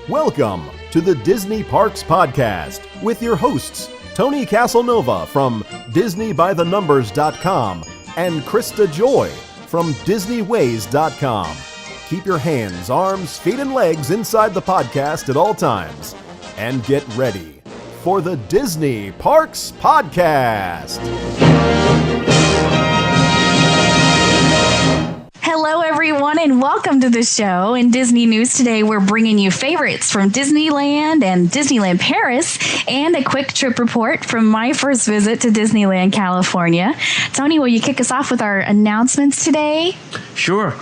Welcome to the Disney Parks Podcast with your hosts, Tony Casanova from DisneyByTheNumbers.com and Krista Joy from DisneyWays.com. Keep your hands, arms, feet, and legs inside the podcast at all times. And get ready for the Disney Parks Podcast. Hello, everyone, and welcome to the show. In Disney News today, we're bringing you favorites from Disneyland and Disneyland Paris, and a quick trip report from my first visit to Disneyland, California. Tony, will you kick us off with our announcements today? Sure.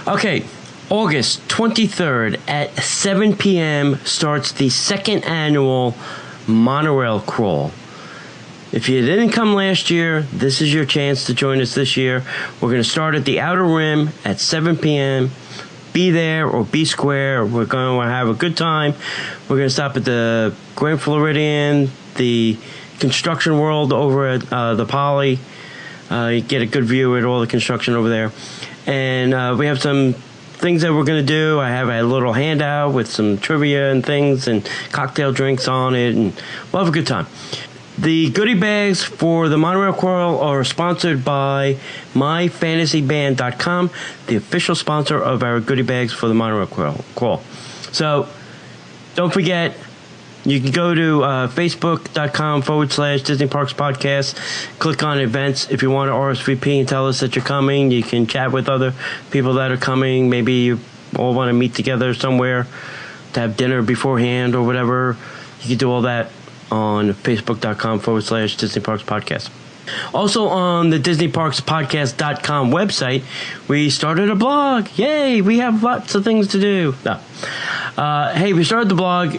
Okay, August 23rd at 7 p.m. starts the second annual monorail crawl. If you didn't come last year, this is your chance to join us this year. We're going to start at the Outer Rim at 7 p.m. Be there or be square. We're going to have a good time. We're going to stop at the Grand Floridian, the Construction World over at the Poly. You get a good view at all the construction over there. And we have some things that we're going to do. I have a little handout with some trivia and things and cocktail drinks on it, and we'll have a good time. The goodie bags for the monorail crawl are sponsored by myfantasyband.com, the official sponsor of our goodie bags for the monorail crawl. So don't forget, you can go to facebook.com/Disney Parks Podcast. Click on events if you want to RSVP and tell us that you're coming. You can chat with other people that are coming. Maybe you all want to meet together somewhere to have dinner beforehand or whatever. You can do all that on facebook.com/Disney Parks Podcast. Also on the DisneyParksPodcast.com website, we started a blog. Yay! We have lots of things to do. No. Hey, we started the blog.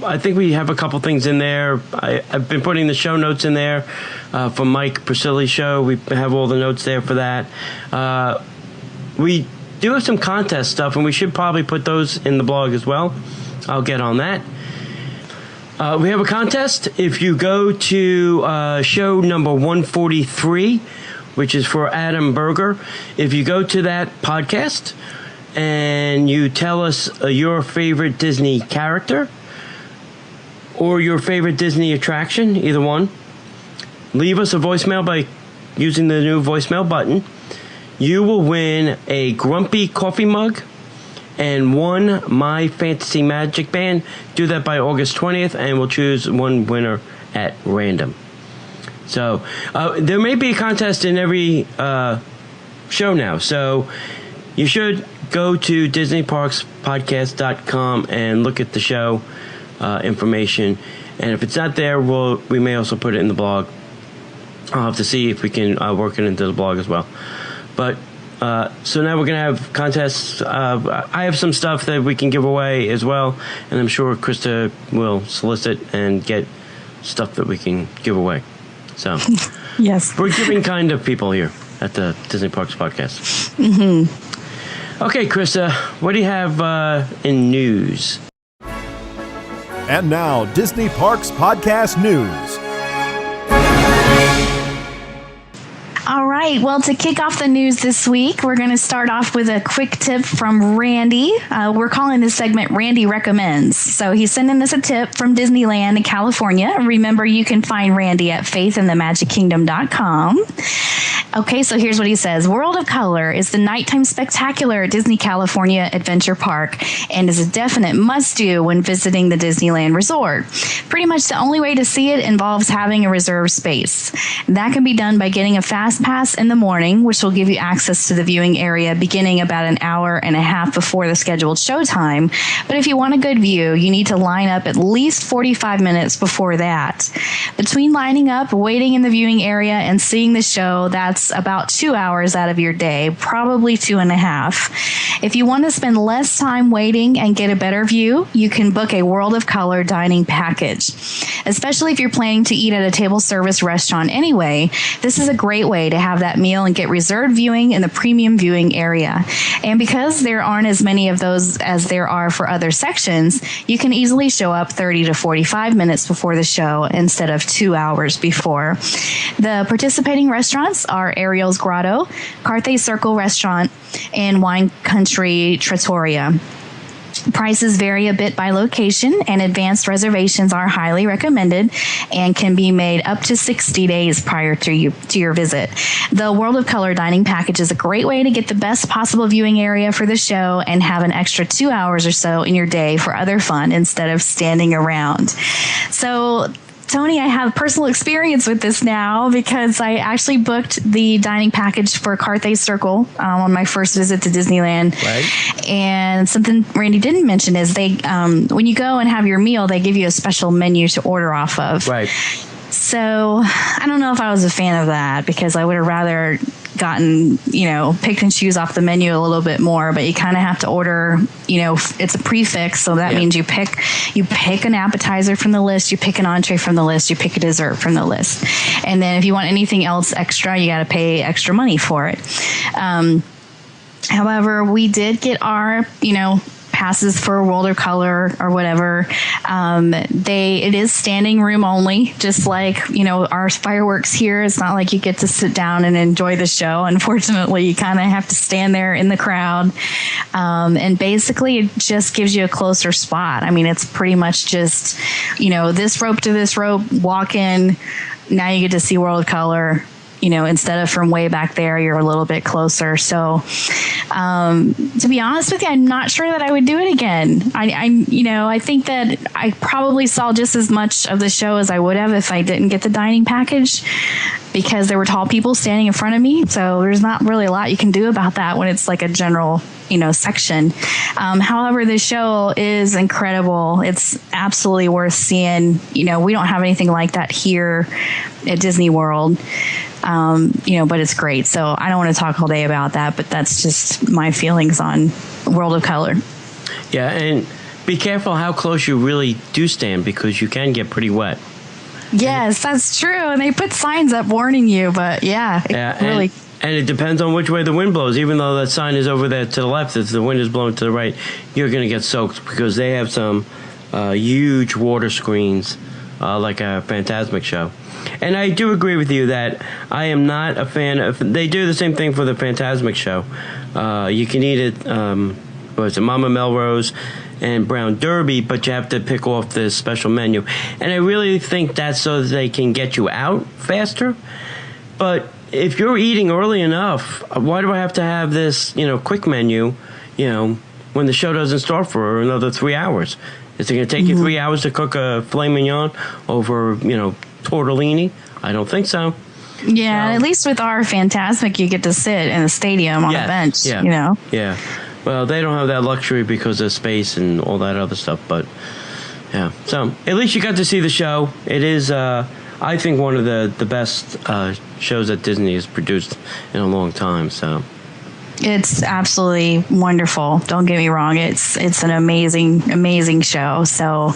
I think we have a couple things in there. I've been putting the show notes in there for Mike Priscilli's show. We have all the notes there for that. We do have some contest stuff, and we should probably put those in the blog as well. I'll get on that. We have a contest. If you go to show number 143, which is for Adam Berger, if you go to that podcast and you tell us your favorite Disney character or your favorite Disney attraction, either one, leave us a voicemail by using the new voicemail button. You will win a Grumpy coffee mug and one My Fantasy Magic Band. Do that by August 20th, and we'll choose one winner at random. So there may be a contest in every show now. So you should go to DisneyParksPodcast.com and look at the show information. And if it's not there, we may also put it in the blog. I'll have to see if we can work it into the blog as well. But so now we're going to have contests. I have some stuff that we can give away as well, and I'm sure Krista will solicit and get stuff that we can give away. So, yes, we're giving kind of people here at the Disney Parks Podcast. Mm-hmm. Okay, Krista, what do you have in news? And now, Disney Parks Podcast News. All right. Well, to kick off the news this week, we're going to start off with a quick tip from Randy. We're calling this segment Randy Recommends. So he's sending us a tip from Disneyland in California. Remember, you can find Randy at faithinthemagickingdom.com. Okay, so here's what he says. World of Color is the nighttime spectacular at Disney California Adventure Park and is a definite must-do when visiting the Disneyland Resort. Pretty much the only way to see it involves having a reserved space. That can be done by getting a fast pass in the morning, which will give you access to the viewing area beginning about an hour and a half before the scheduled showtime. But if you want a good view, you need to line up at least 45 minutes before that. Between lining up, waiting in the viewing area, and seeing the show, that's about 2 hours out of your day, probably 2.5. If you want to spend less time waiting and get a better view, you can book a World of Color dining package. Especially if you're planning to eat at a table service restaurant anyway, this is a great way to have that meal and get reserved viewing in the premium viewing area. And because there aren't as many of those as there are for other sections, you can easily show up 30 to 45 minutes before the show instead of 2 hours before. The participating restaurants are Ariel's Grotto, Carthay Circle Restaurant, and Wine Country Trattoria. Prices vary a bit by location, and advanced reservations are highly recommended and can be made up to 60 days prior to your visit. The World of Color dining package is a great way to get the best possible viewing area for the show and have an extra 2 hours or so in your day for other fun instead of standing around. So, Tony, I have personal experience with this now because I actually booked the dining package for Carthay Circle on my first visit to Disneyland. Right. And something Randy didn't mention is they, when you go and have your meal, they give you a special menu to order off of. Right. So I don't know if I was a fan of that because I would have rather gotten, picked and choose off the menu a little bit more, but you kind of have to order, it's a prefix. So that means you pick an appetizer from the list, you pick an entree from the list, you pick a dessert from the list. And then if you want anything else extra, you got to pay extra money for it. However, we did get our, passes for World of Color or whatever. It is standing room only, just like, our fireworks here. It's not like you get to sit down and enjoy the show. Unfortunately, you kind of have to stand there in the crowd. And basically it just gives you a closer spot. I mean, it's pretty much just, this rope to this rope, walk in. Now you get to see World of Color. Instead of from way back there, you're a little bit closer. So, to be honest with you, I'm not sure that I would do it again. I think that I probably saw just as much of the show as I would have if I didn't get the dining package because there were tall people standing in front of me. So there's not really a lot you can do about that when it's like a general, section. However, the show is incredible. It's absolutely worth seeing. We don't have anything like that here at Disney World. But it's great. So I don't want to talk all day about that, but that's just my feelings on World of Color. Yeah, and be careful how close you really do stand because you can get pretty wet. Yes, that's true. And they put signs up warning you, but really. And it depends on which way the wind blows. Even though that sign is over there to the left, if the wind is blowing to the right, you're going to get soaked because they have some huge water screens like a Fantasmic show. And I do agree with you that I am not a fan of... They do the same thing for the Fantasmic show. You can eat it, Mama Melrose and Brown Derby, but you have to pick off this special menu. And I really think that's so that they can get you out faster. But if you're eating early enough, why do I have to have this, quick menu, when the show doesn't start for another 3 hours? Is it going to take you 3 hours to cook a filet mignon over, tortellini? I don't think so. Yeah, at least with our Fantasmic, you get to sit in the stadium on a bench, Yeah. Well, they don't have that luxury because of space and all that other stuff, but yeah. So at least you got to see the show. It is, I think, one of the best shows that Disney has produced in a long time, so... It's absolutely wonderful. Don't get me wrong. It's an amazing, amazing show. So,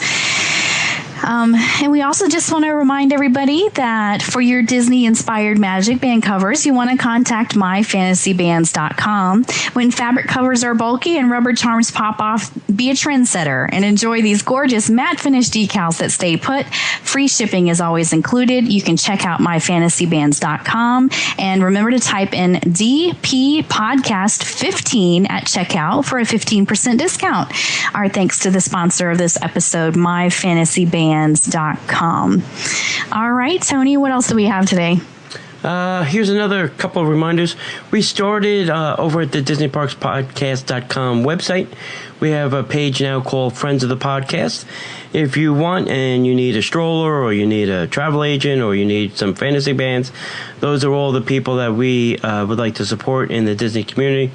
and we also just want to remind everybody that for your Disney-inspired magic band covers, you want to contact myfantasybands.com. When fabric covers are bulky and rubber charms pop off, be a trendsetter and enjoy these gorgeous matte finish decals that stay put. Free shipping is always included. You can check out myfantasybands.com and remember to type in DP Podcast 15 at checkout for a 15% discount. Our thanks to the sponsor of this episode, myfantasybands.com. All right, Tony, what else do we have today? Here's another couple of reminders. We started over at the DisneyParksPodcast.com website. We have a page now called Friends of the Podcast. If you want and you need a stroller or you need a travel agent or you need some fantasy bands, those are all the people that we would like to support in the Disney community.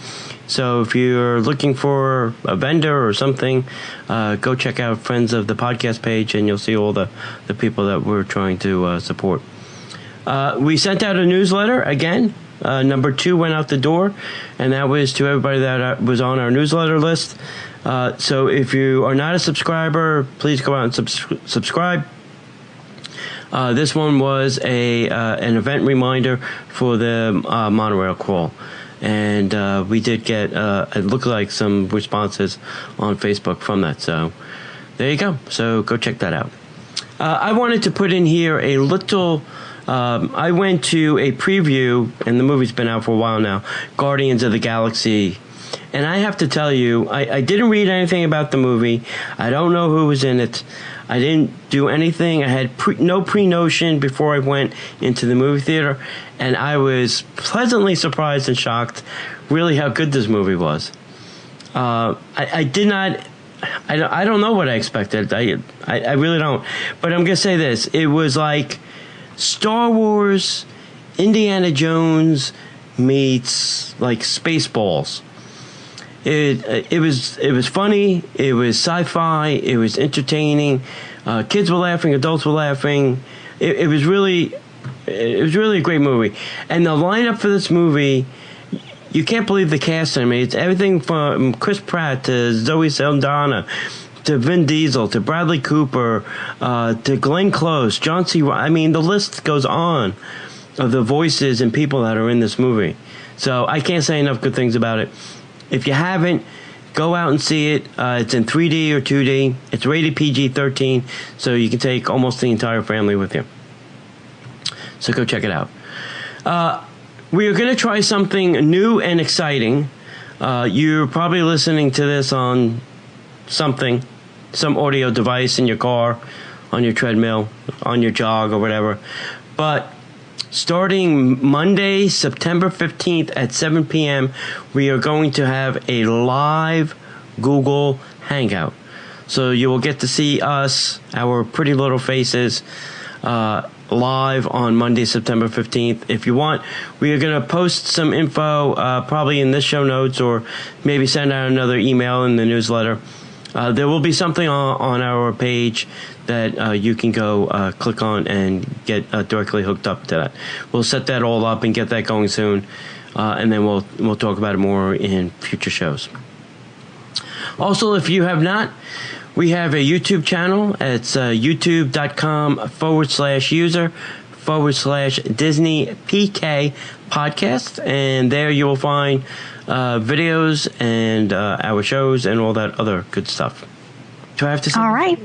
So if you're looking for a vendor or something, go check out Friends of the Podcast page and you'll see all the people that we're trying to support. We sent out a newsletter again. Number 2 went out the door, and that was to everybody that was on our newsletter list. So if you are not a subscriber, please go out and subscribe. This one was an event reminder for the monorail crawl. And we did get, it looked like some responses on Facebook from that. So there you go. So go check that out. I wanted to put in here a little... I went to a preview, and the movie's been out for a while now, Guardians of the Galaxy. And I have to tell you, I didn't read anything about the movie. I don't know who was in it. I didn't do anything. I had no pre-notion before I went into the movie theater. And I was pleasantly surprised and shocked really how good this movie was. I did not... I don't know what I expected. I really don't. But I'm going to say this. It was like Star Wars, Indiana Jones meets like Spaceballs. It was funny. It was sci-fi. It was entertaining. Kids were laughing. Adults were laughing. It was really a great movie. And the lineup for this movie, you can't believe the cast. I mean, it's everything from Chris Pratt to Zoe Saldana to Vin Diesel to Bradley Cooper to Glenn Close, John C. I mean, the list goes on of the voices and people that are in this movie. So I can't say enough good things about it. If you haven't, go out and see it. It's in 3D or 2D. It's rated PG-13, so you can take almost the entire family with you. So go check it out. We are going to try something new and exciting. You're probably listening to this on some audio device in your car, on your treadmill, on your jog or whatever. But starting Monday, September 15th at 7 p.m., we are going to have a live Google Hangout. So you will get to see us, our pretty little faces, live on Monday, September 15th. If you want, we are going to post some info probably in this show notes or maybe send out another email in the newsletter. There will be something on our page that you can go click on and get directly hooked up to that. We'll set that all up and get that going soon, and then we'll talk about it more in future shows. Also, if you have not, we have a YouTube channel. It's youtube.com/user/Disney PK podcast, and there you will find videos and our shows and all that other good stuff. Do I have to say? All right.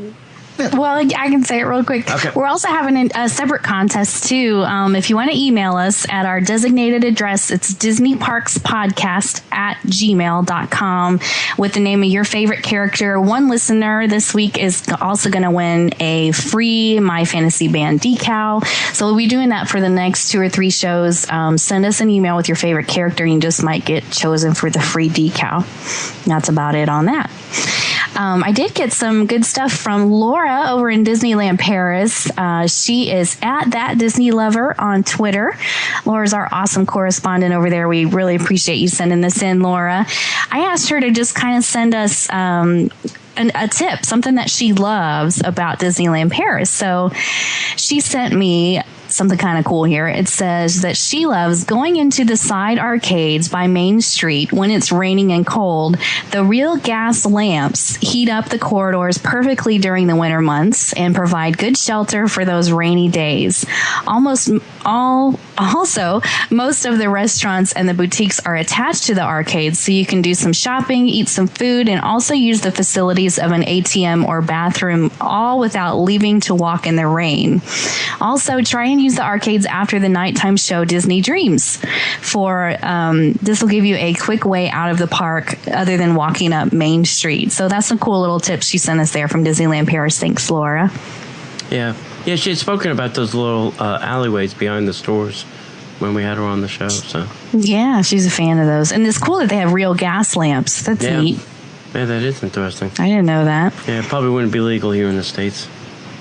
Well, I can say it real quick. Okay. We're also having a separate contest, too. If you want to email us at our designated address, it's DisneyParksPodcast@gmail.com with the name of your favorite character. One listener this week is also going to win a free My Fantasy Band decal. So we'll be doing that for the next 2 or 3 shows. Send us an email with your favorite character, and you just might get chosen for the free decal. That's about it on that. I did get some good stuff from Laura over in Disneyland Paris. She is at That Disney Lover on Twitter. Laura's our awesome correspondent over there. We really appreciate you sending this in, Laura. I asked her to just kind of send us a tip, something that she loves about Disneyland Paris. So she sent me something kind of cool here. It says that she loves going into the side arcades by Main Street when it's raining and cold. The real gas lamps heat up the corridors perfectly during the winter months and provide good shelter for those rainy days. Also, most of the restaurants and the boutiques are attached to the arcades, so you can do some shopping, eat some food, and also use the facilities of an ATM or bathroom, all without leaving to walk in the rain. Also, try and use the arcades after the nighttime show Disney Dreams. This will give you a quick way out of the park other than walking up Main Street. So that's some cool little tips she sent us there from Disneyland Paris. Thanks, Laura. Yeah, she had spoken about those little alleyways behind the stores when we had her on the show. So yeah, she's a fan of those. And it's cool that they have real gas lamps. That's neat. Yeah, that is interesting. I didn't know that. Yeah, it probably wouldn't be legal here in the States.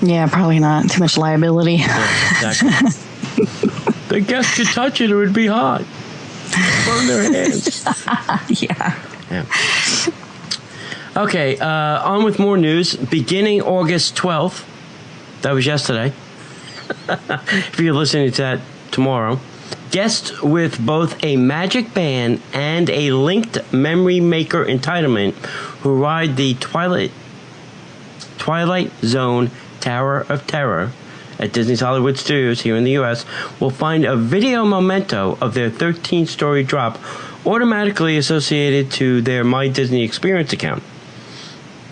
Yeah, probably not. Too much liability. Yeah, exactly. The guests could touch it, it would be hot. Burn their hands. Yeah. Okay, on with more news. Beginning August 12th, that was yesterday. If you're listening to that tomorrow, guests with both a Magic Band and a linked Memory Maker entitlement who ride the Twilight Zone Tower of Terror at Disney's Hollywood Studios here in the U.S. will find a video memento of their 13-story drop automatically associated to their My Disney Experience account.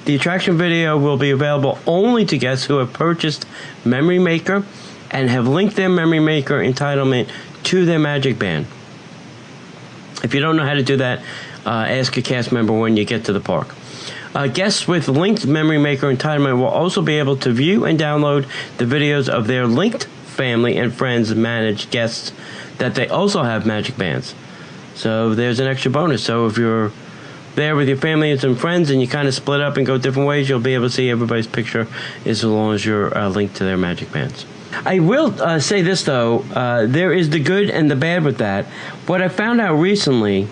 The attraction video will be available only to guests who have purchased Memory Maker and have linked their Memory Maker entitlement to their Magic Band. If you don't know how to do that, ask a cast member when you get to the park. Guests with linked Memory Maker entitlement will also be able to view and download the videos of their linked family and friends managed guests that they also have Magic Bands. So there's an extra bonus. So if you're there with your family and some friends and you kind of split up and go different ways, you'll be able to see everybody's picture as long as you're linked to their Magic Bands. I will say this, though. There is the good and the bad with that. What I found out recently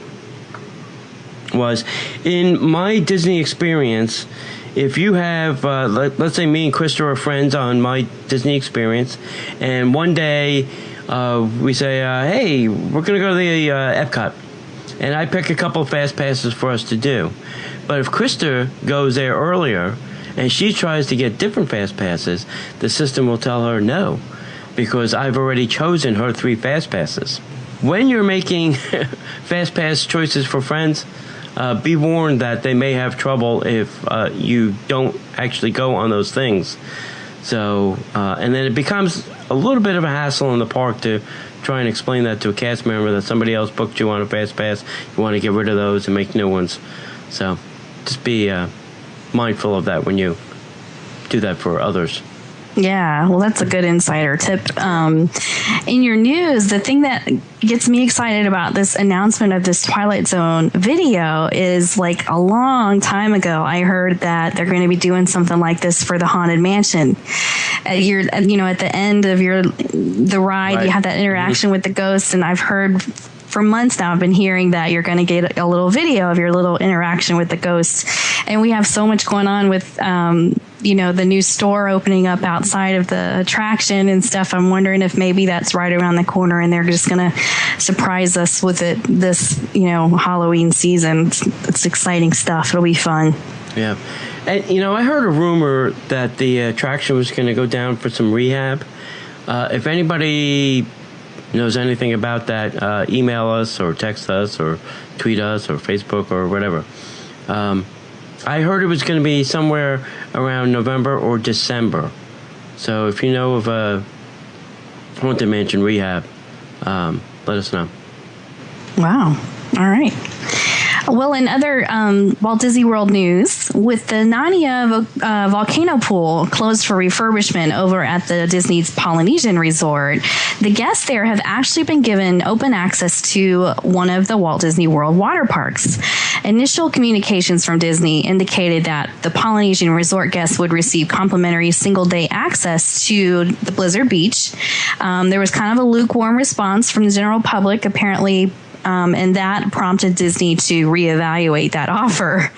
was, in my Disney experience, if you have, let's say me and Krista are friends on my Disney experience, and one day we say, hey, we're going to go to the Epcot, and I pick a couple of fast passes for us to do. But if Krista goes there earlier and she tries to get different fast passes, the system will tell her no, because I've already chosen her 3 fast passes. When you're making fast pass choices for friends, be warned that they may have trouble if you don't actually go on those things. So, and then it becomes a little bit of a hassle in the park to try and explain that to a cast member that somebody else booked you on a fast pass. You want to get rid of those and make new ones. So, just be mindful of that when you do that for others. Yeah, well, that's a good insider tip. In your news, the thing that gets me excited about this announcement of this Twilight Zone video is, like, a long time ago, I heard that they're going to be doing something like this for the Haunted Mansion. At the end of the ride, right, you have that interaction with the ghosts, and I've heard for months now, I've been hearing that you're going to get a little video of your little interaction with the ghosts. And we have so much going on with, the new store opening up outside of the attraction and stuff. I'm wondering if maybe that's right around the corner and they're just going to surprise us with it this, Halloween season. It's exciting stuff. It'll be fun. Yeah. And, I heard a rumor that the attraction was going to go down for some rehab. If anybody knows anything about that, email us or text us or tweet us or Facebook or whatever. I heard it was going to be somewhere around November or December. So if you know of a Haunted Mansion rehab, let us know. Wow. All right. Well, in other Walt Disney World news, with the Narnia volcano pool closed for refurbishment over at the Disney's Polynesian Resort, the guests there have actually been given open access to one of the Walt Disney World water parks. Initial communications from Disney indicated that the Polynesian Resort guests would receive complimentary single-day access to the Blizzard Beach. There was kind of a lukewarm response from the general public, apparently, and that prompted Disney to reevaluate that offer.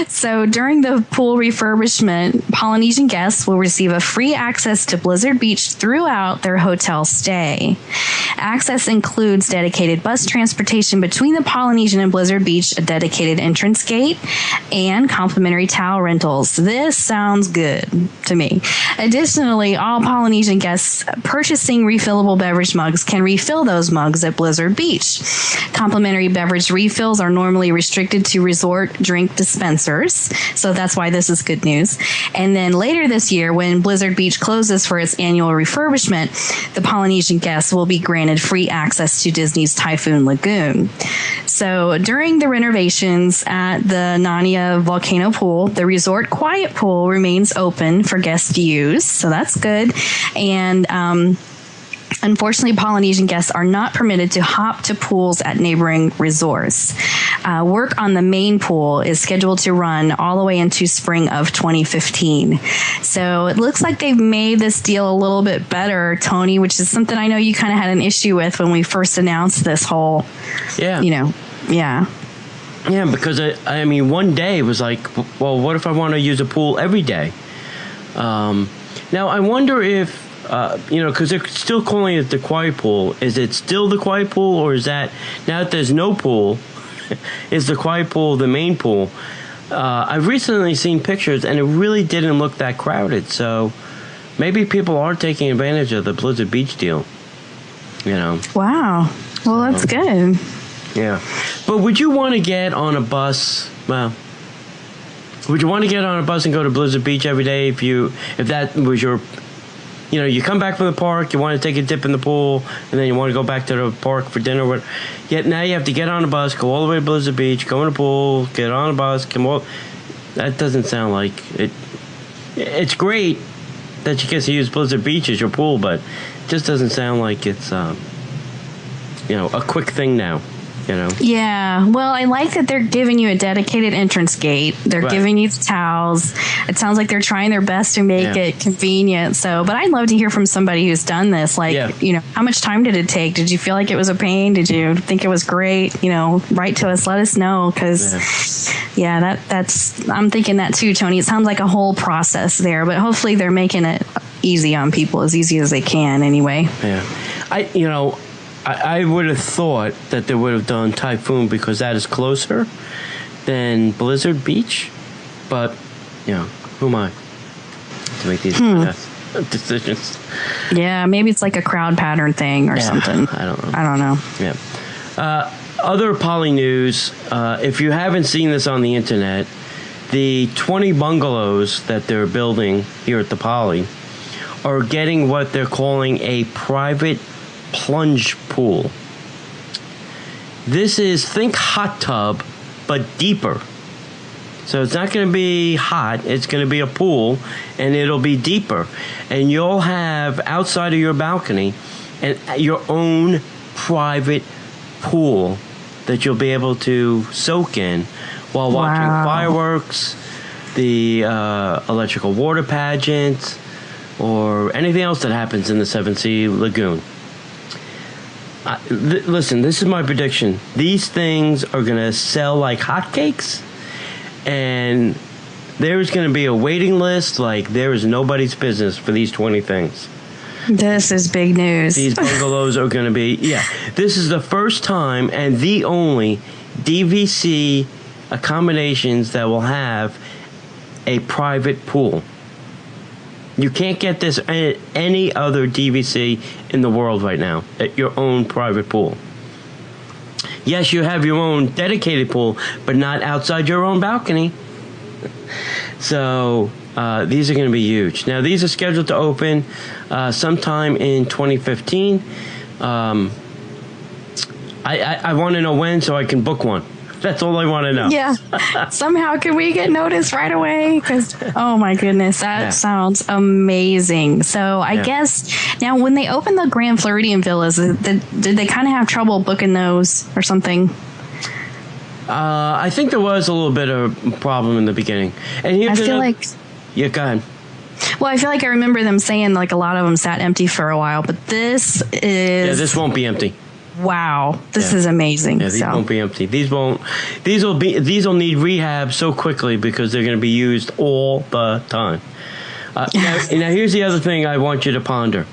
So during the pool refurbishment, Polynesian guests will receive a free access to Blizzard Beach throughout their hotel stay. Access includes dedicated bus transportation between the Polynesian and Blizzard Beach, a dedicated entrance gate, and complimentary towel rentals. This sounds good to me. Additionally, all Polynesian guests purchasing refillable beverage mugs can refill those mugs at Blizzard Beach. Complimentary beverage refills are normally restricted to resort drink dispensers, so that's why this is good news. And then later this year, when Blizzard Beach closes for its annual refurbishment, the Polynesian guests will be granted free access to Disney's Typhoon Lagoon. So during the renovations at the Narnia volcano pool, the resort quiet pool remains open for guests to use, so that's good. And unfortunately, Polynesian guests are not permitted to hop to pools at neighboring resorts. Work on the main pool is scheduled to run all the way into spring of 2015. So it looks like they've made this deal a little bit better, Tony, which is something I know you kind of had an issue with when we first announced this whole, Yeah, because I mean, one day it was like, well, what if I want to use a pool every day? Now, I wonder if, because they're still calling it the quiet pool. Is it still the quiet pool, or is that, now that there's no pool, is the quiet pool the main pool? I've recently seen pictures, and it really didn't look that crowded, so maybe people are taking advantage of the Blizzard Beach deal, Wow. Well, that's good. Yeah. But would you want to get on a bus, would you want to get on a bus and go to Blizzard Beach every day if that was your you come back from the park, you want to take a dip in the pool, and then you want to go back to the park for dinner. Yet now you have to get on a bus, go all the way to Blizzard Beach, go in the pool, get on a bus, come all. That doesn't sound like it. It's great that you get to use Blizzard Beach as your pool, but it just doesn't sound like it's a quick thing now. Yeah. Well, I like that they're giving you a dedicated entrance gate. They're giving you the towels. It sounds like they're trying their best to make it convenient. So, but I'd love to hear from somebody who's done this. Like, how much time did it take? Did you feel like it was a pain? Did you think it was great? Write to us. Let us know. Because, that's, I'm thinking that too, Tony. It sounds like a whole process there, but hopefully they're making it easy on people, as easy as they can anyway. Yeah. I would have thought that they would have done Typhoon because that is closer than Blizzard Beach. But, who am I to make these decisions? Yeah, maybe it's like a crowd pattern thing or something. I don't know. Yeah. Other Poly news, if you haven't seen this on the internet, the 20 bungalows that they're building here at the Poly are getting what they're calling a private plunge pool. This is, think hot tub, but deeper. So it's not going to be hot. It's going to be a pool, and it'll be deeper. And you'll have, outside of your balcony, your own private pool that you'll be able to soak in while watching fireworks, the electrical water pageant, or anything else that happens in the Seven Sea Lagoon. Listen, this is my prediction. These things are going to sell like hotcakes, and there's going to be a waiting list like there is nobody's business for these 20 things. This is big news. These bungalows are going to be, this is the first time and the only DVC accommodations that will have a private pool. You can't get this at any other DVC in the world right now, at your own private pool. Yes, you have your own dedicated pool, but not outside your own balcony. So these are going to be huge. Now, these are scheduled to open sometime in 2015. I want to know when so I can book one. That's all I want to know. Yeah. Somehow can we get notice right away? Because, oh my goodness, that sounds amazing. So I guess now when they open the Grand Floridian Villas, did they kind of have trouble booking those or something? I think there was a little bit of a problem in the beginning. And I feel like... Yeah, go ahead. Well, I feel like I remember them saying like a lot of them sat empty for a while, but this is... Yeah, this won't be empty. Wow, this is amazing. Yeah, these won't be empty. These will need rehab so quickly because they're going to be used all the time. Now, here's the other thing I want you to ponder.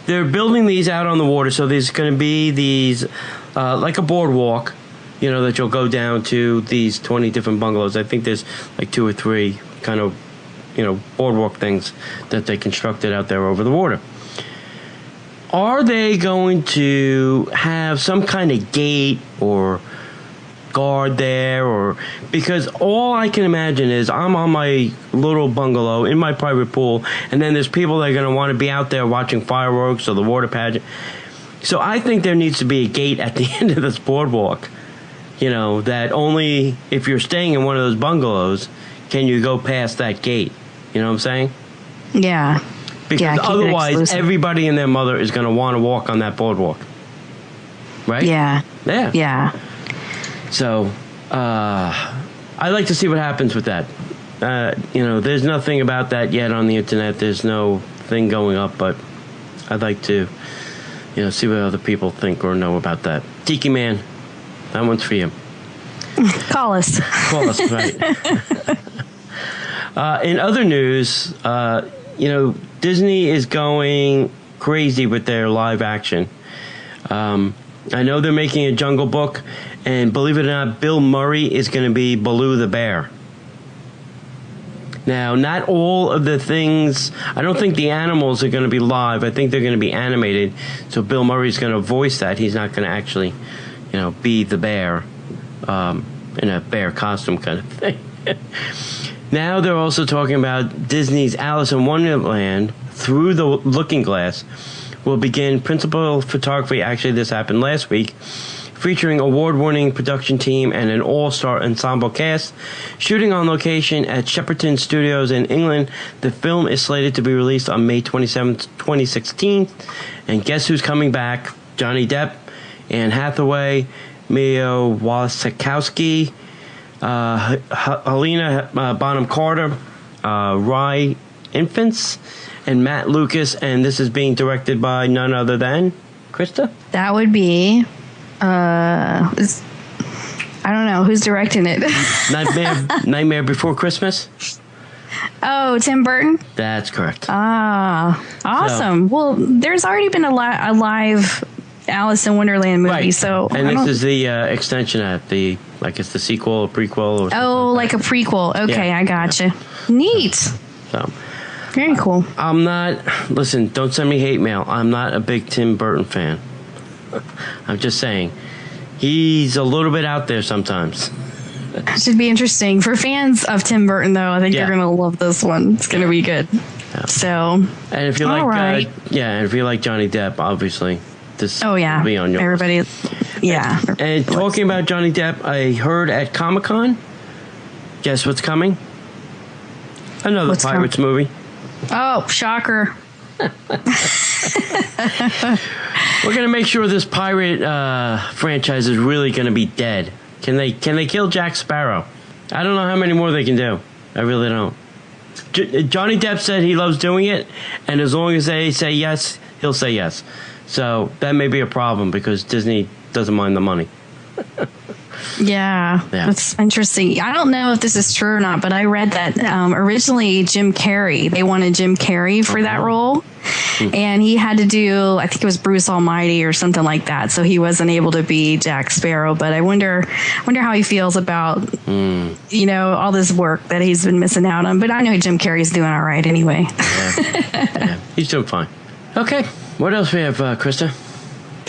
They're building these out on the water, so there's going to be these like a boardwalk, that you'll go down to these 20 different bungalows. I think there's like 2 or 3 kind of, boardwalk things that they constructed out there over the water. Are they going to have some kind of gate or guard there? Or because all I can imagine is I'm on my little bungalow in my private pool, and then there's people that are going to want to be out there watching fireworks or the water pageant. So I think there needs to be a gate at the end of this boardwalk, that only if you're staying in one of those bungalows can you go past that gate. You know what I'm saying? Yeah. Because otherwise, everybody and their mother is going to want to walk on that boardwalk. Right? Yeah. Yeah. Yeah. So, I'd like to see what happens with that. There's nothing about that yet on the internet. There's no thing going up, but I'd like to, see what other people think or know about that. Tiki Man, that one's for you. Call us. Call us, right. In other news, Disney is going crazy with their live action. I know they're making a Jungle Book, and believe it or not, Bill Murray is going to be Baloo the bear. Now, not all of the things, I don't think the animals are going to be live. I think they're going to be animated, so Bill Murray's going to voice that. He's not going to actually, be the bear in a bear costume kind of thing. Now they're also talking about Disney's Alice in Wonderland Through the Looking Glass will begin principal photography. Actually, this happened last week. Featuring award-winning production team and an all-star ensemble cast. Shooting on location at Shepperton Studios in England, the film is slated to be released on May 27th, 2016. And guess who's coming back? Johnny Depp, Anne Hathaway, Mia Wasikowski, Helena Bonham Carter, Rye Infants, and Matt Lucas. And this is being directed by none other than Krista? That would be... I don't know who's directing it. Nightmare Before Christmas. Oh, Tim Burton. That's correct. Ah, awesome. So, well, there's already been a live Alice in Wonderland movie, right. So and this is the extension of the, like it's the sequel or prequel or something. Oh, like a prequel. Okay, yeah. I gotcha. Yeah. Neat. So. Very cool. Listen, don't send me hate mail. I'm not a big Tim Burton fan. I'm just saying, he's a little bit out there sometimes. Should be interesting. For fans of Tim Burton, though, I think they're going to love this one. It's going to be good. Yeah. So, and if you like, and if you like Johnny Depp, obviously, this will be on your everybody. Yeah. And talking about Johnny Depp, I heard at Comic-Con, guess what's coming? Another Pirates movie. Oh, shocker. We're gonna make sure this pirate franchise is really gonna be dead. Can they kill Jack Sparrow? I don't know how many more they can do. I really don't. Johnny Depp said he loves doing it, and as long as they say yes, he'll say yes. So that may be a problem because Disney doesn't mind the money. Yeah, that's interesting. I don't know if this is true or not, but I read that originally they wanted Jim Carrey for that role. And he had to do, I think it was Bruce Almighty or something like that. So he wasn't able to be Jack Sparrow. But I wonder how he feels about, all this work that he's been missing out on. But I know Jim Carrey's doing all right anyway. Yeah, he's doing fine. Okay, what else we have, Krista?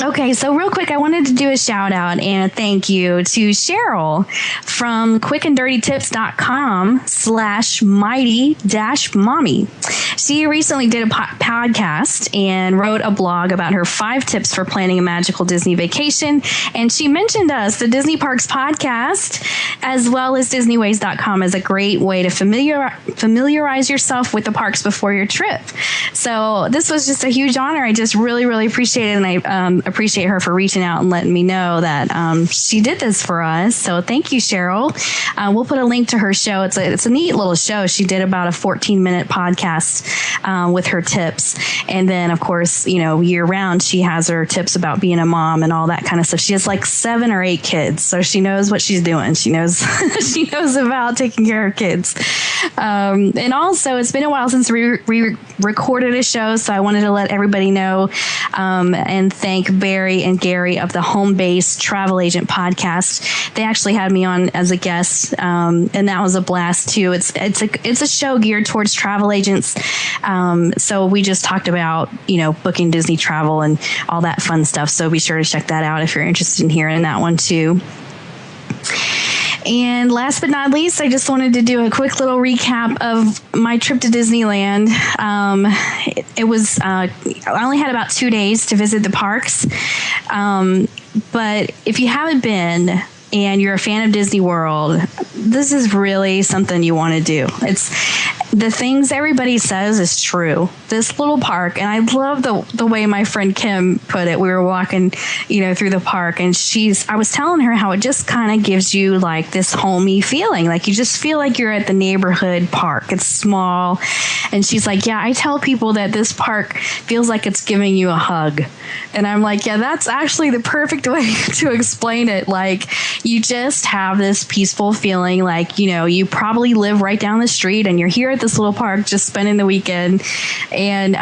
Okay, so real quick, I wanted to do a shout out and a thank you to Cheryl from quickanddirtytips.com/mighty-mommy. She recently did a podcast and wrote a blog about her 5 tips for planning a magical Disney vacation. And she mentioned us, the Disney Parks podcast, as well as DisneyWays.com as a great way to familiarize yourself with the parks before your trip. So this was just a huge honor. I just really, really appreciate it. And I appreciate her for reaching out and letting me know that she did this for us. So thank you, Cheryl. We'll put a link to her show. It's a neat little show. She did about a 14-minute podcast with her tips. And then, of course, year round, she has her tips about being a mom and all that kind of stuff. She has like 7 or 8 kids. So she knows what she's doing. She knows she knows about taking care of kids. And also, it's been a while since we recorded a show. So I wanted to let everybody know and thank Barry and Gary of the Home Base Travel Agent podcast. They actually had me on as a guest, and that was a blast too. It's a show geared towards travel agents. So we just talked about booking Disney travel and all that fun stuff. So be sure to check that out if you're interested in hearing that one too. And last but not least, I just wanted to do a quick little recap of my trip to Disneyland. It was I only had about 2 days to visit the parks. But if you haven't been and you're a fan of Disney World, this is really something you want to do. It's the things everybody says is true. This little park, and I love the way my friend Kim put it. We were walking, through the park, and I was telling her how it just kind of gives you like this homey feeling. Like you just feel like you're at the neighborhood park. It's small. And she's like, yeah, I tell people that this park feels like it's giving you a hug. And I'm like, yeah, that's actually the perfect way to explain it. Like you just have this peaceful feeling like, you probably live right down the street and you're here at this little park just spending the weekend. And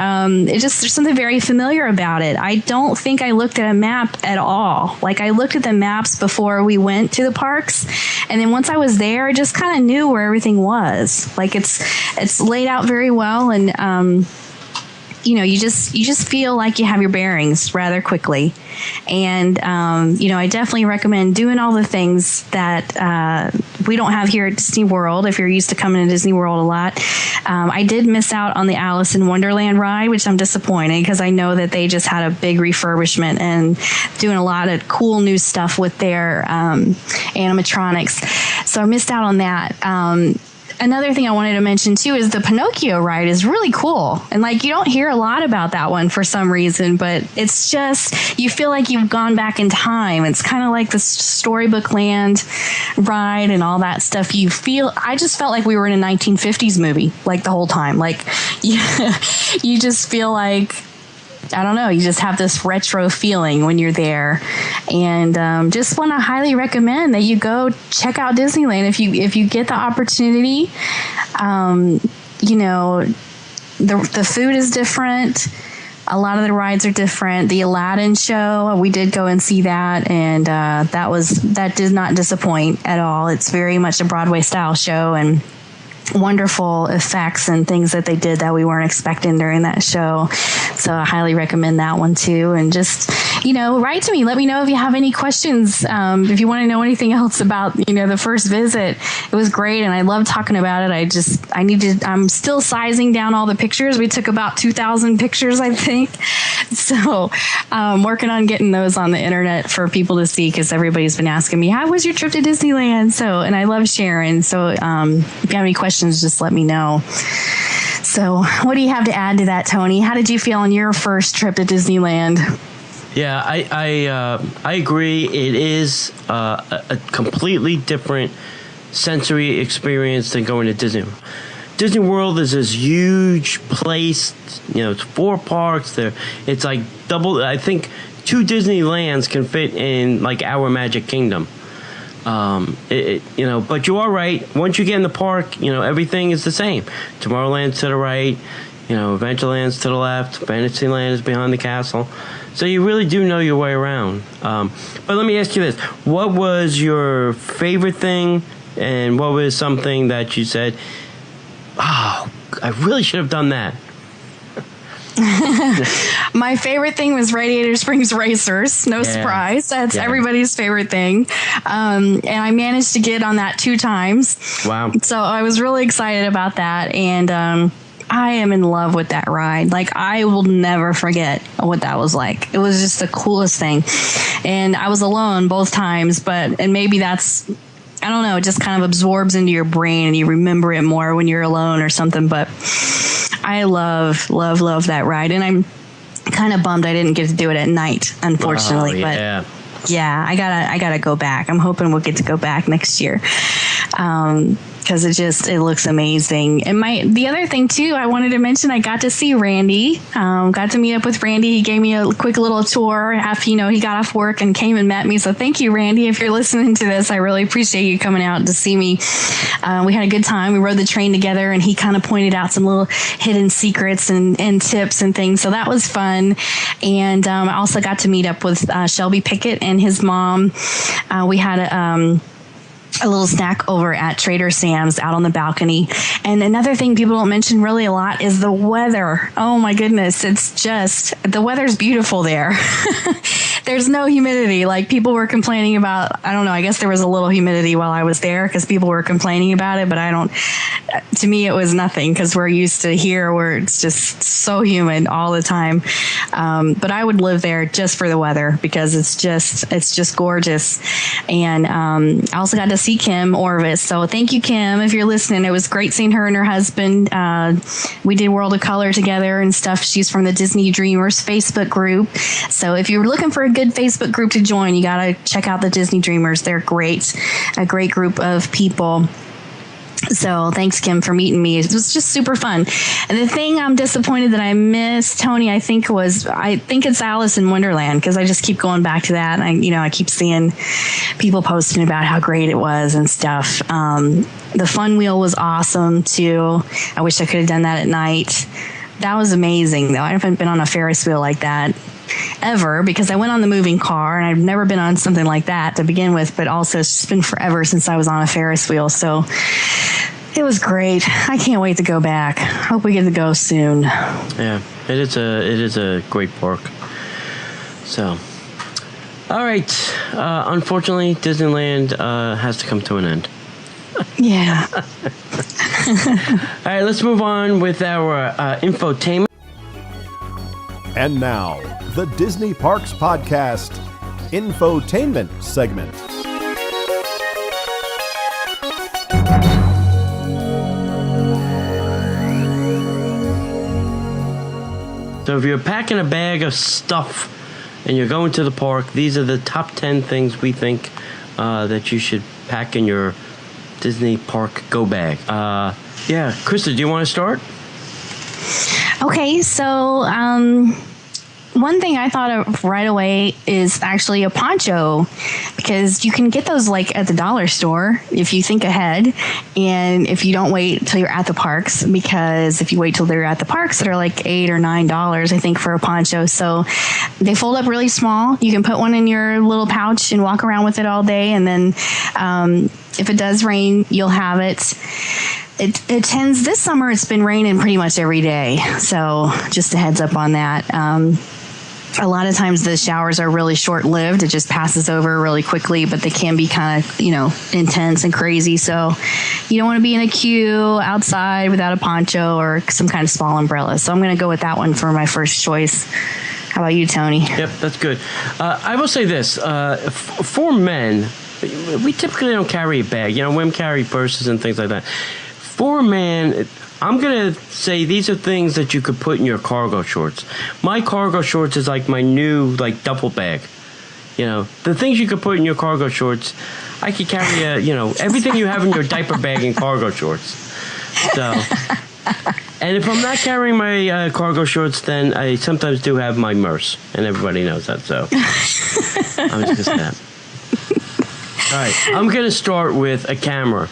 there's something very familiar about it. I don't think I looked at a map at all. Like I looked at the maps before we went to the parks. And then once I was there, I just kind of knew where everything was. Like it's laid out very well. And you just feel like you have your bearings rather quickly. And, I definitely recommend doing all the things that we don't have here at Disney World if you're used to coming to Disney World a lot. I did miss out on the Alice in Wonderland ride, which I'm disappointed because I know that they just had a big refurbishment and doing a lot of cool new stuff with their animatronics. So I missed out on that. Another thing I wanted to mention too is the Pinocchio ride is really cool. And you don't hear a lot about that one for some reason, but it's just, you feel like you've gone back in time. It's kind of like the Storybook Land ride and all that stuff. I just felt like we were in a 1950s movie, the whole time. You just feel like, I don't know, you just have this retro feeling when you're there. And just want to highly recommend that you go check out Disneyland if you get the opportunity. The food is different. A lot of the rides are different. The Aladdin show, we did go and see that, and that did not disappoint at all. It's very much a Broadway style show, and wonderful effects and things that they did that we weren't expecting during that show. So I highly recommend that one too. And just, write to me. Let me know if you have any questions. If you want to know anything else about, the first visit, it was great. And I love talking about it. I'm still sizing down all the pictures. We took about 2,000 pictures, I think. So I'm working on getting those on the internet for people to see, because everybody's been asking me, how was your trip to Disneyland? And I love sharing. So if you have any questions, just let me know. So what do you have to add to that, Tony? How did you feel on your first trip to Disneyland? Yeah, I agree. It is a completely different sensory experience than going to Disney. Disney World is this huge place. It's 4 parks. It's like double. I think 2 Disneylands can fit in our Magic Kingdom. But you are right. Once you get in the park, everything is the same. Tomorrowland's to the right, Adventureland's to the left, Fantasyland is behind the castle. So you really do know your way around. But let me ask you this. What was your favorite thing, and what was something that you said, oh, I really should have done that? My favorite thing was Radiator Springs Racers. No surprise. That's everybody's favorite thing. And I managed to get on that 2 times. Wow. So I was really excited about that. And I am in love with that ride. I will never forget what that was like. It was just the coolest thing. And I was alone both times, and maybe that's, I don't know, it just kind of absorbs into your brain and you remember it more when you're alone or something. But I love that ride. And I'm kind of bummed I didn't get to do it at night, unfortunately. Oh, yeah. But yeah, I gotta go back. I'm hoping we'll get to go back next year. Because it looks amazing. And the other thing too, I wanted to mention, I got to see Randy. Got to meet up with Randy. He gave me a quick little tour after he got off work and came and met me. So thank you, Randy, if you're listening to this. I really appreciate you coming out to see me. We had a good time. We rode the train together, and he kind of pointed out some little hidden secrets and tips and things. So that was fun. And I also got to meet up with Shelby Pickett and his mom. We had a little snack over at Trader Sam's out on the balcony. And another thing people don't mention really a lot is the weather. Oh my goodness. The weather's beautiful there. There's no humidity. People were complaining about, I don't know, I guess there was a little humidity while I was there because people were complaining about it, but to me it was nothing because we're used to here where it's just so humid all the time. But I would live there just for the weather because it's just gorgeous. And I also got to see Kim Orvis. So thank you, Kim, if you're listening. It was great seeing her and her husband. We did World of Color together and stuff. She's from the Disney Dreamers Facebook group. So if you're looking for a good Facebook group to join, you got to check out the Disney Dreamers. They're great. A great group of people. So thanks, Kim, for meeting me. It was just super fun. And the thing I'm disappointed that I missed, Tony, I think it's Alice in Wonderland, because I just keep going back to that. And I keep seeing people posting about how great it was and stuff. The Fun Wheel was awesome too. I wish I could have done that at night. That was amazing though. I haven't been on a Ferris wheel like that ever, because I went on the moving car and I've never been on something like that to begin with, but also it's just been forever since I was on a Ferris wheel. So It was great. I can't wait to go back. Hope we get to go soon. Yeah, it is a great park. So, all right. Unfortunately, Disneyland has to come to an end. Yeah. All right, let's move on with our infotainment. And now, the Disney Parks Podcast Infotainment segment. So if you're packing a bag of stuff and you're going to the park, these are the top 10 things we think that you should pack in your Disney Park go bag. Yeah, Krista, do you want to start? Okay, so one thing I thought of right away is actually a poncho, because you can get those like at the dollar store if you think ahead, and if you don't wait till you're at the parks, because if you wait till they're at the parks, they're like $8 or $9, I think, for a poncho. So they fold up really small. You can put one in your little pouch and walk around with it all day, and then if it does rain, you'll have it. It tends, this summer it's been raining pretty much every day, so just a heads up on that. A lot of times the showers are really short-lived. It just passes over really quickly, but they can be kind of, intense and crazy. So you don't want to be in a queue outside without a poncho or some kind of small umbrella. So I'm going to go with that one for my first choice. How about you, Tony? Yep, that's good. I will say this. For men, we typically don't carry a bag. Women carry purses and things like that. For a man, I'm going to say these are things that you could put in your cargo shorts. My cargo shorts is like my new duffel bag. The things you could put in your cargo shorts, I could carry everything you have in your diaper bag in cargo shorts. So, and if I'm not carrying my cargo shorts, then I sometimes do have my Merce, and everybody knows that. So I'm just that. All right, I'm going to start with a camera.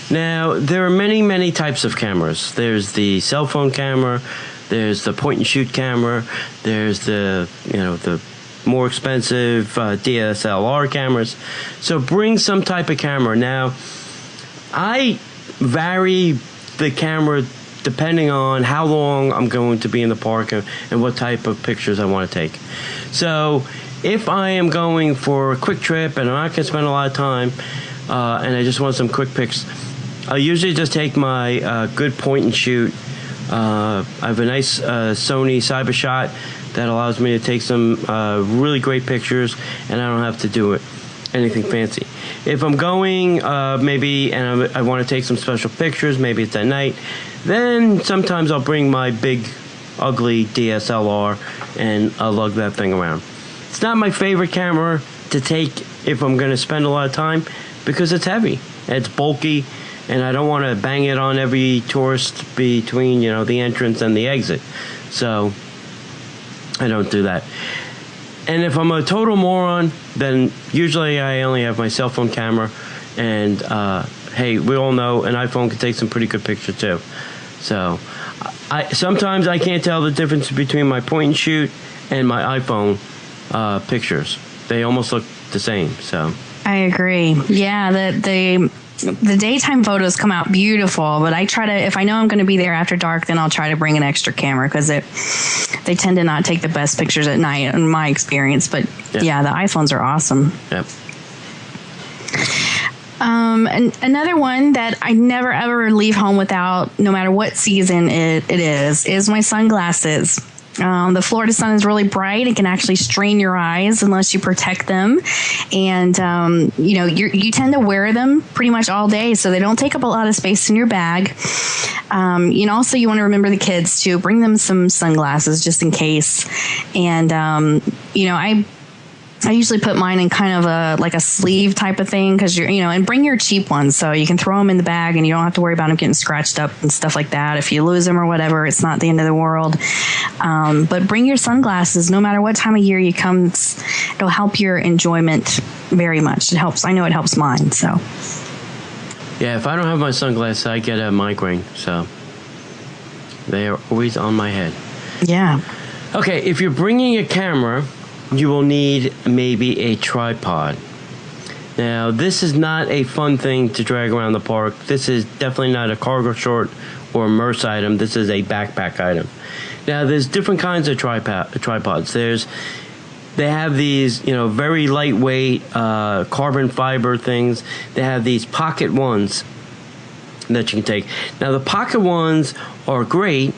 Now, there are many, many types of cameras. There's the cell phone camera, there's the point-and-shoot camera, there's the more expensive DSLR cameras. So bring some type of camera. Now, I vary the camera depending on how long I'm going to be in the park and what type of pictures I want to take. So if I am going for a quick trip and I'm not going to spend a lot of time and I just want some quick pics, I'll usually just take my good point and shoot. I have a nice Sony CyberShot that allows me to take some really great pictures, and I don't have to do anything fancy. If I'm going maybe and I want to take some special pictures, maybe it's at night, then sometimes I'll bring my big, ugly DSLR and I'll lug that thing around. It's not my favorite camera to take if I'm going to spend a lot of time because it's heavy, it's bulky, and I don't want to bang it on every tourist between, the entrance and the exit. So I don't do that. And if I'm a total moron, then usually I only have my cell phone camera. And, hey, we all know an iPhone can take some pretty good pictures too. So sometimes I can't tell the difference between my point and shoot and my iPhone pictures. They almost look the same. So I agree. Yeah, the daytime photos come out beautiful, but I try to, if I know I'm going to be there after dark, then I'll try to bring an extra camera because they tend to not take the best pictures at night in my experience. But yeah, the iPhones are awesome. Yep. And another one that I never ever leave home without, no matter what season it is my sunglasses. The Florida sun is really bright. It can actually strain your eyes unless you protect them. And, you tend to wear them pretty much all day, so they don't take up a lot of space in your bag. Also you want to remember the kids too. Bring them some sunglasses just in case. And, I usually put mine in kind of a sleeve type of thing because and bring your cheap ones so you can throw them in the bag and you don't have to worry about them getting scratched up and stuff like that. If you lose them or whatever, it's not the end of the world. But bring your sunglasses no matter what time of year you come. It'll help your enjoyment very much. It helps. I know it helps mine. So. Yeah, if I don't have my sunglasses, I get a migraine. So they are always on my head. Yeah. Okay, if you're bringing a camera, you will need maybe a tripod. Now, this is not a fun thing to drag around the park. This is definitely not a cargo short or immerse item. This is a backpack item. Now, there's different kinds of tripods. They have these, very lightweight carbon fiber things. They have these pocket ones that you can take. Now, the pocket ones are great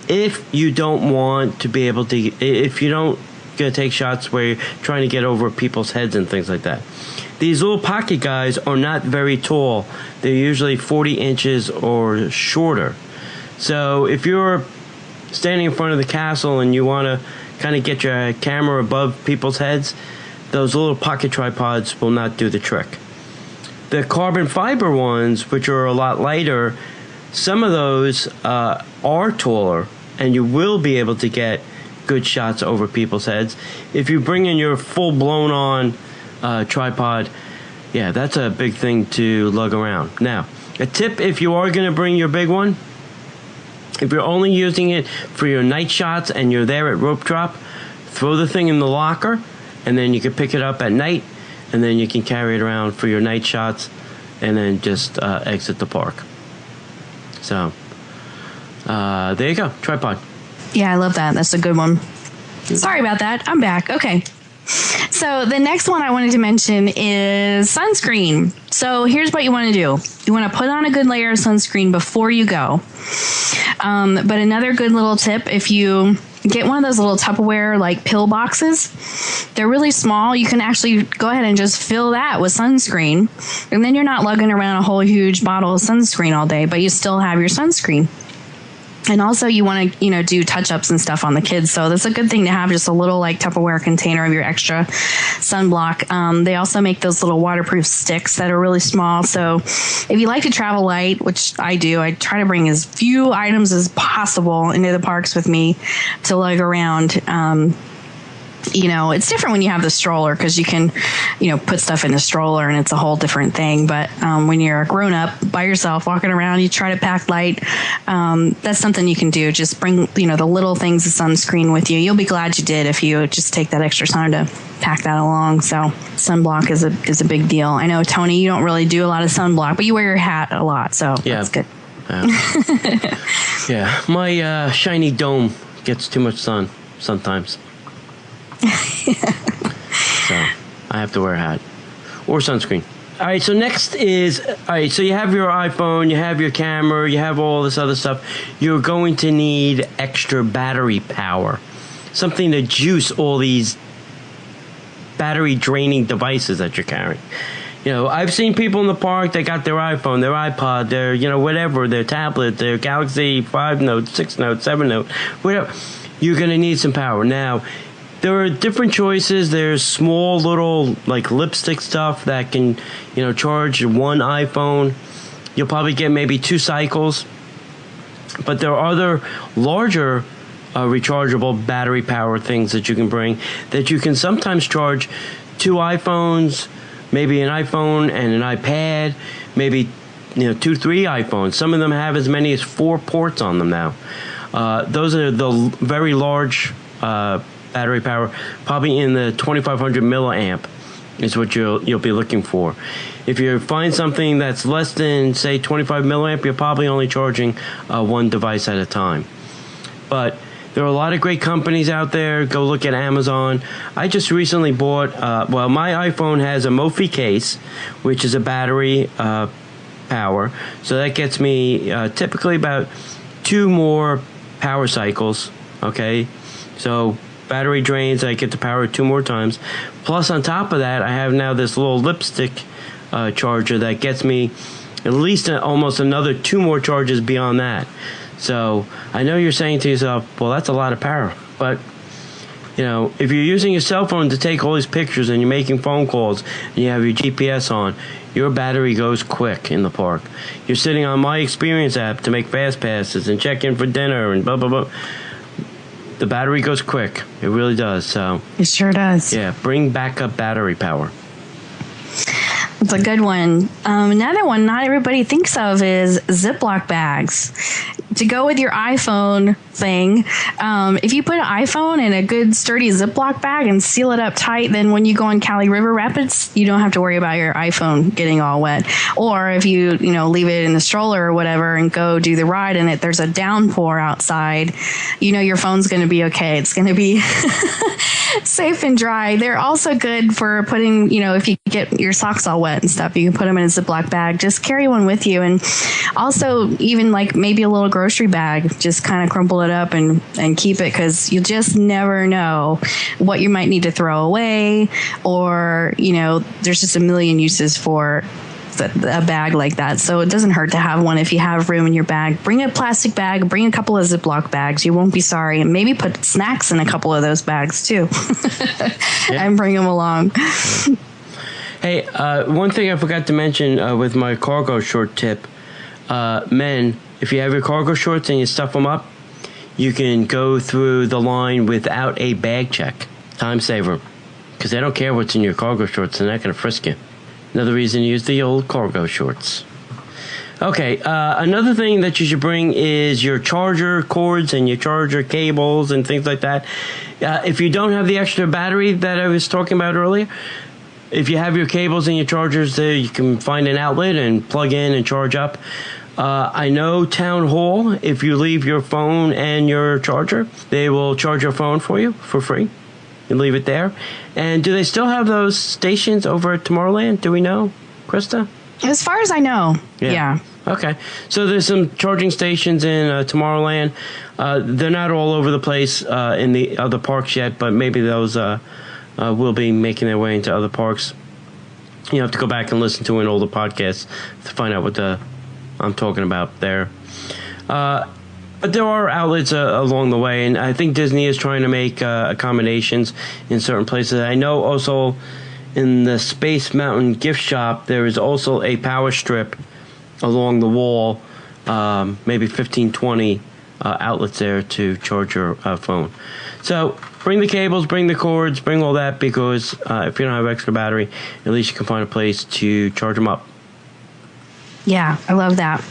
if you don't want to be able to, if you don't going to take shots where you're trying to get over people's heads and things like that. These little pocket guys are not very tall. They're usually 40 inches or shorter. So if you're standing in front of the castle and you want to kind of get your camera above people's heads, those little pocket tripods will not do the trick. The carbon fiber ones, which are a lot lighter, some of those are taller, and you will be able to get good shots over people's heads. If you bring in your full blown on tripod, yeah, that's a big thing to lug around. Now, a tip if you are going to bring your big one, if you're only using it for your night shots and you're there at rope drop, throw the thing in the locker, and then you can pick it up at night, and then you can carry it around for your night shots, and then just exit the park. So, there you go, tripod. Yeah, I love that. That's a good one. Sorry about that. I'm back. Okay. So the next one I wanted to mention is sunscreen. So here's what you want to do. You want to put on a good layer of sunscreen before you go. But another good little tip, if you get one of those little Tupperware like pill boxes, they're really small. You can actually go ahead and just fill that with sunscreen. And then you're not lugging around a whole huge bottle of sunscreen all day, but you still have your sunscreen. And also you want to, do touch-ups and stuff on the kids. So that's a good thing to have, just a little like Tupperware container of your extra sunblock. They also make those little waterproof sticks that are really small. So if you like to travel light, which I do, I try to bring as few items as possible into the parks with me to lug around. It's different when you have the stroller because you can, put stuff in a stroller and it's a whole different thing. But when you're a grown up by yourself walking around, you try to pack light. That's something you can do. Just bring, the little things of sunscreen with you. You'll be glad you did if you just take that extra time to pack that along. So sunblock is a big deal. I know, Tony, you don't really do a lot of sunblock, but you wear your hat a lot. So yeah. That's good. Yeah, my shiny dome gets too much sun sometimes. So I have to wear a hat or sunscreen. All right, so next is, so you have your iPhone, you have your camera, you have all this other stuff. You're going to need extra battery power, something to juice all these battery draining devices that you're carrying. I've seen people in the park that got their iPhone, their iPod, their, whatever, their tablet, their Galaxy 5 Note, 6 Note, 7 Note, whatever. You're going to need some power. Now, there are different choices. There's small little like lipstick stuff that can, charge one iPhone. You'll probably get maybe 2 cycles. But there are other larger rechargeable battery power things that you can bring that you can sometimes charge 2 iPhones, maybe an iPhone and an iPad, maybe 2, 3 iPhones. Some of them have as many as 4 ports on them now. Those are the very large battery power, probably in the 2500 milliamp is what you'll be looking for. If you find something that's less than, say, 25 milliamp, you're probably only charging one device at a time. But there are a lot of great companies out there. Go look at Amazon. I just recently bought, my iPhone has a Mophie case, which is a battery power. So that gets me typically about 2 more power cycles, okay? So battery drains, I get the power 2 more times. Plus, on top of that, I have now this little lipstick charger that gets me at least almost another 2 more charges beyond that. So I know you're saying to yourself, well, that's a lot of power. But, if you're using your cell phone to take all these pictures and you're making phone calls and you have your GPS on, your battery goes quick in the park. You're sitting on My Experience app to make fast passes and check in for dinner and blah, blah, blah. The battery goes quick. It really does. So it sure does. Yeah, bring backup battery power. It's a good one. Another one not everybody thinks of is Ziploc bags. To go with your iPhone thing, if you put an iPhone in a good sturdy Ziploc bag and seal it up tight, then when you go on Cali River Rapids, you don't have to worry about your iPhone getting all wet. Or if you leave it in the stroller or whatever and go do the ride and there's a downpour outside, your phone's going to be okay. It's going to be safe and dry. They're also good for putting, if you get your socks all wet and stuff, you can put them in a Ziploc bag. Just carry one with you. And also even like maybe a little grocery bag, just kind of crumple it up and keep it, because you just never know what you might need to throw away, or, there's just a million uses for a bag like that. So it doesn't hurt to have one if you have room in your bag. Bring a plastic bag, bring a couple of Ziploc bags. You won't be sorry. And maybe put snacks in a couple of those bags too. And bring them along. Hey, one thing I forgot to mention with my cargo short tip, men, if you have your cargo shorts and you stuff them up, you can go through the line without a bag check. Time saver. Because they don't care what's in your cargo shorts. They're not going to frisk you. Another reason to use the old cargo shorts. Okay, another thing that you should bring is your charger cords and your charger cables and things like that. If you don't have the extra battery that I was talking about earlier, if you have your cables and your chargers there, you can find an outlet and plug in and charge up. I know Town Hall, if you leave your phone and your charger, they will charge your phone for you for free. You leave it there. And do they still have those stations over at Tomorrowland? Do we know, Krista? As far as I know, yeah. Okay. So there's some charging stations in Tomorrowland. They're not all over the place in the other parks yet, but maybe those will be making their way into other parks. You have to go back and listen to an older podcast to find out what I'm talking about there. But there are outlets along the way, and I think Disney is trying to make accommodations in certain places. I know also in the Space Mountain gift shop, there is also a power strip along the wall, maybe 15, 20 outlets there to charge your phone. So bring the cables, bring the cords, bring all that, because if you don't have extra battery, at least you can find a place to charge them up. Yeah, I love that.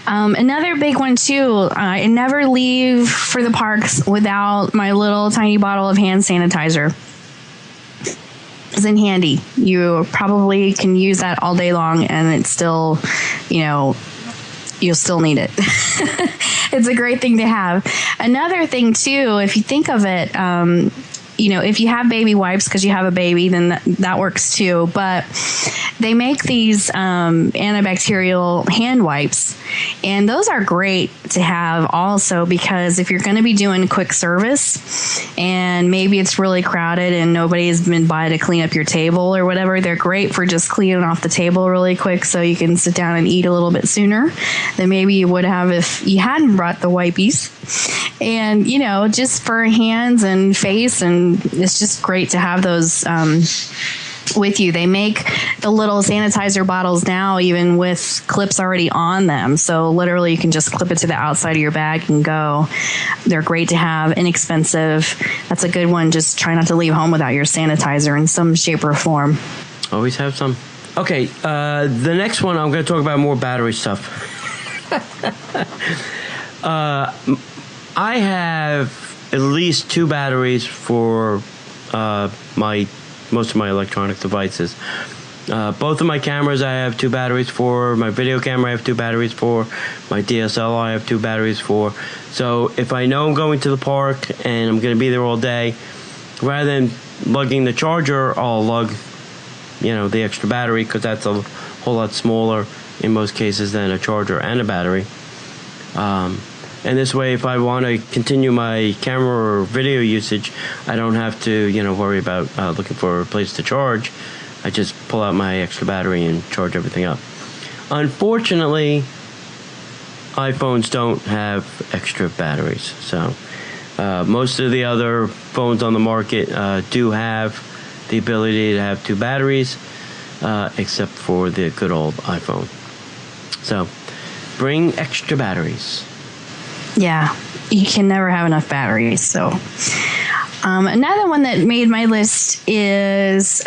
Another big one too, I never leave for the parks without my little tiny bottle of hand sanitizer. It's in handy. You probably can use that all day long and it's still, you'll still need it. It's a great thing to have. Another thing too, if you think of it, if you have baby wipes because you have a baby, then that works too. But they make these antibacterial hand wipes, and those are great to have also, because if you're going to be doing quick service and maybe it's really crowded and nobody has been by to clean up your table or whatever, they're great for just cleaning off the table really quick so you can sit down and eat a little bit sooner than maybe you would have if you hadn't brought the wipies. And, just for hands and face, and it's just great to have those with you. They make the little sanitizer bottles now even with clips already on them. So literally you can just clip it to the outside of your bag and go. They're great to have, inexpensive. That's a good one. Just try not to leave home without your sanitizer in some shape or form. Always have some. Okay, the next one I'm going to talk about more battery stuff. I have at least 2 batteries for most of my electronic devices. Both of my cameras I have 2 batteries for. My video camera I have 2 batteries for. My DSLR I have 2 batteries for. So if I know I'm going to the park and I'm going to be there all day, rather than lugging the charger, I'll lug, the extra battery, because that's a whole lot smaller in most cases than a charger and a battery. And this way, if I want to continue my camera or video usage, I don't have to, worry about looking for a place to charge. I just pull out my extra battery and charge everything up. Unfortunately, iPhones don't have extra batteries. So most of the other phones on the market do have the ability to have 2 batteries, except for the good old iPhone. So bring extra batteries. Yeah, you can never have enough batteries. So Another one that made my list is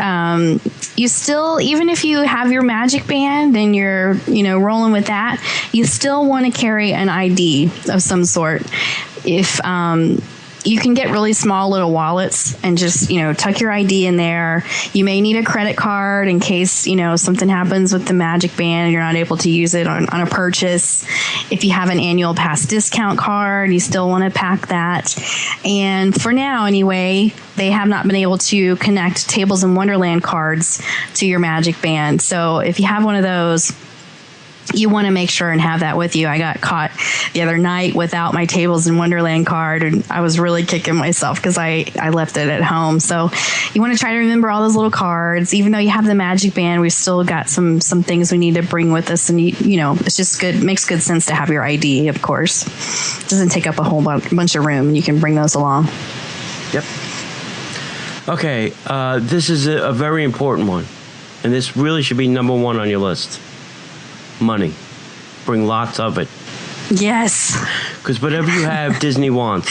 you still, even if you have your Magic Band and you're, rolling with that, you still want to carry an ID of some sort. If you can get really small little wallets and just, tuck your ID in there. You may need a credit card in case, something happens with the Magic Band and you're not able to use it on a purchase. If you have an annual pass discount card, you still want to pack that. And for now, anyway, they have not been able to connect Tables in Wonderland cards to your Magic Band. So if you have one of those, you want to make sure and have that with you. I got caught the other night without my Tables in Wonderland card, and I was really kicking myself because I left it at home. So you want to try to remember all those little cards. Even though you have the Magic Band, we've still got some things we need to bring with us. And, it's just good. It makes good sense to have your ID, of course. It doesn't take up a whole bunch of room, and you can bring those along. Yep. Okay, this is a very important one, and this really should be number one on your list. Money. Bring lots of it. Yes. Because whatever you have, Disney wants.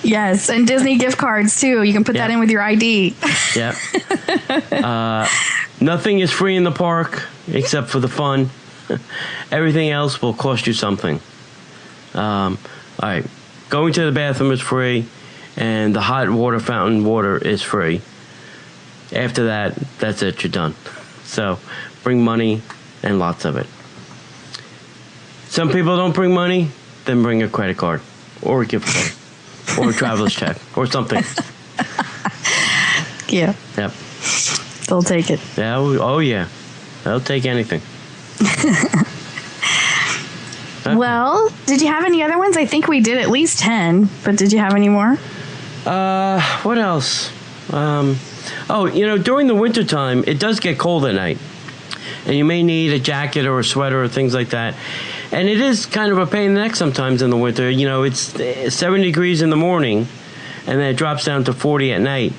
Yes, and Disney gift cards, too. You can put that in with your ID. Yeah. Nothing is free in the park except for the fun. Everything else will cost you something. All right. Going to the bathroom is free, and the hot water fountain water is free. After that, that's it. You're done. So bring money and lots of it. Some people don't bring money, then bring a credit card or a gift card or a traveler's check or something. Yeah. Yep. They'll take it. Yeah. Oh, yeah. They'll take anything. Well, did you have any other ones? I think we did at least 10, but did you have any more? What else? During the wintertime, it does get cold at night. And you may need a jacket or a sweater or things like that. And it is kind of a pain in the neck sometimes in the winter. It's 70 degrees in the morning, and then it drops down to 40 at night.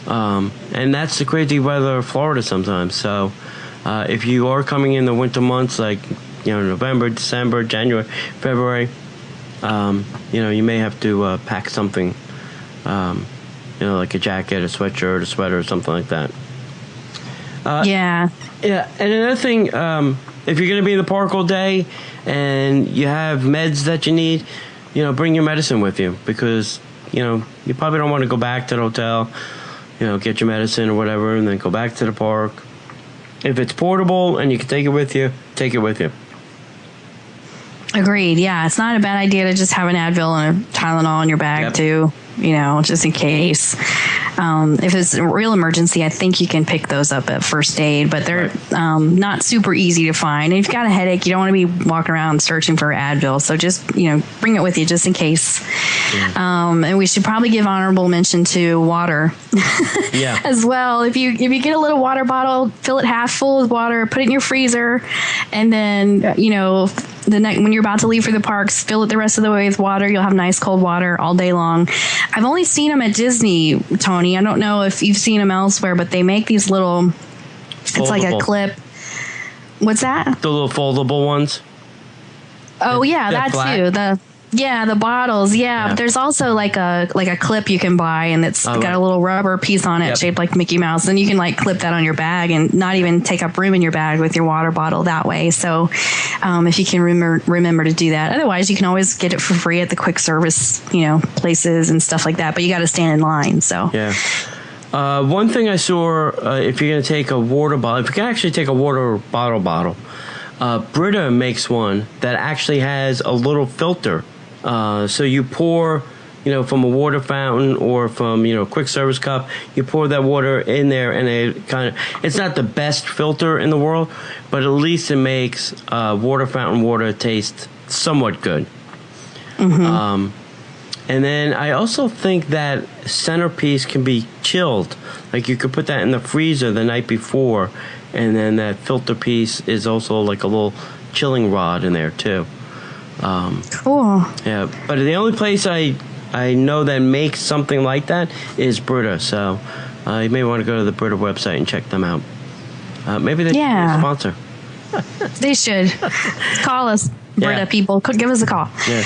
And that's the crazy weather of Florida sometimes. So if you are coming in the winter months, like November, December, January, February, you may have to pack something, like a jacket, a sweatshirt, a sweater, or something like that. Yeah. Yeah, and another thing, if you're going to be in the park all day and you have meds that you need, bring your medicine with you because, you probably don't want to go back to the hotel, get your medicine or whatever and then go back to the park. If it's portable and you can take it with you, take it with you. Agreed. Yeah, it's not a bad idea to just have an Advil and a Tylenol in your bag too, just in case. If it's a real emergency, I think you can pick those up at first aid, but they're not super easy to find. And if you've got a headache, you don't want to be walking around searching for Advil. So just, bring it with you just in case. Yeah. And we should probably give honorable mention to water as well. If you get a little water bottle, fill it half full with water, put it in your freezer, and then, the night when you're about to leave for the parks, fill it the rest of the way with water. You'll have nice cold water all day long. I've only seen them at Disney, Tony. I don't know if you've seen them elsewhere, but they make these little, it's like a clip. What's that? The little foldable ones. Oh, yeah, that too. The bottles. Yeah. But there's also like a clip you can buy, and it's got a little rubber piece on it shaped like Mickey Mouse. And you can clip that on your bag and not even take up room in your bag with your water bottle that way. So if you can remember to do that. Otherwise, you can always get it for free at the quick service, places and stuff like that. But you got to stand in line. So yeah. One thing I saw, if you're going to take a water bottle, if you can actually take a water bottle, Brita makes one that actually has a little filter. So you pour, from a water fountain or from, a quick service cup, you pour that water in there and it's not the best filter in the world, but at least it makes water fountain water taste somewhat good. Mm-hmm. And then I also think that centerpiece can be chilled. Like you could put that in the freezer the night before, and then that filter piece is also like a little chilling rod in there too. Cool. Yeah, but the only place I know that makes something like that is Brita. So you may want to go to the Brita website and check them out. Maybe they should be a sponsor. They should. Call us, Brita people. Give us a call. Yeah.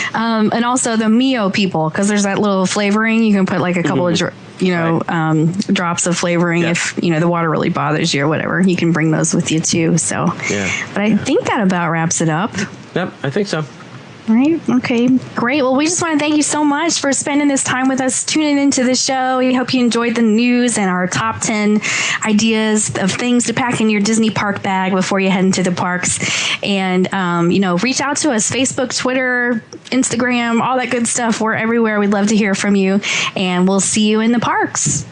And also the Mio people, because there's that little flavoring. You can put like a couple of drops of flavoring if, the water really bothers you or whatever. You can bring those with you too. So, but I think that about wraps it up. Yep, I think so. Right. Okay. Great. Well, we just want to thank you so much for spending this time with us, tuning into the show. We hope you enjoyed the news and our top 10 ideas of things to pack in your Disney park bag before you head into the parks. And, reach out to us, Facebook, Twitter, Instagram, all that good stuff. We're everywhere. We'd love to hear from you. And we'll see you in the parks.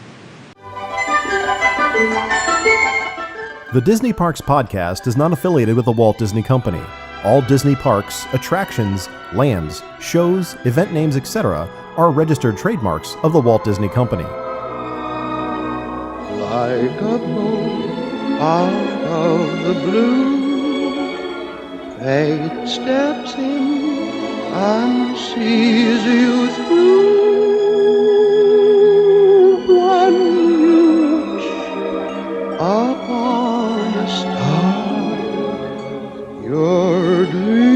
The Disney Parks Podcast is not affiliated with the Walt Disney Company. All Disney parks, attractions, lands, shows, event names, etc. are registered trademarks of the Walt Disney Company. Like a bolt out of the blue, fate steps in and sees you through. One you wish upon a star, your dream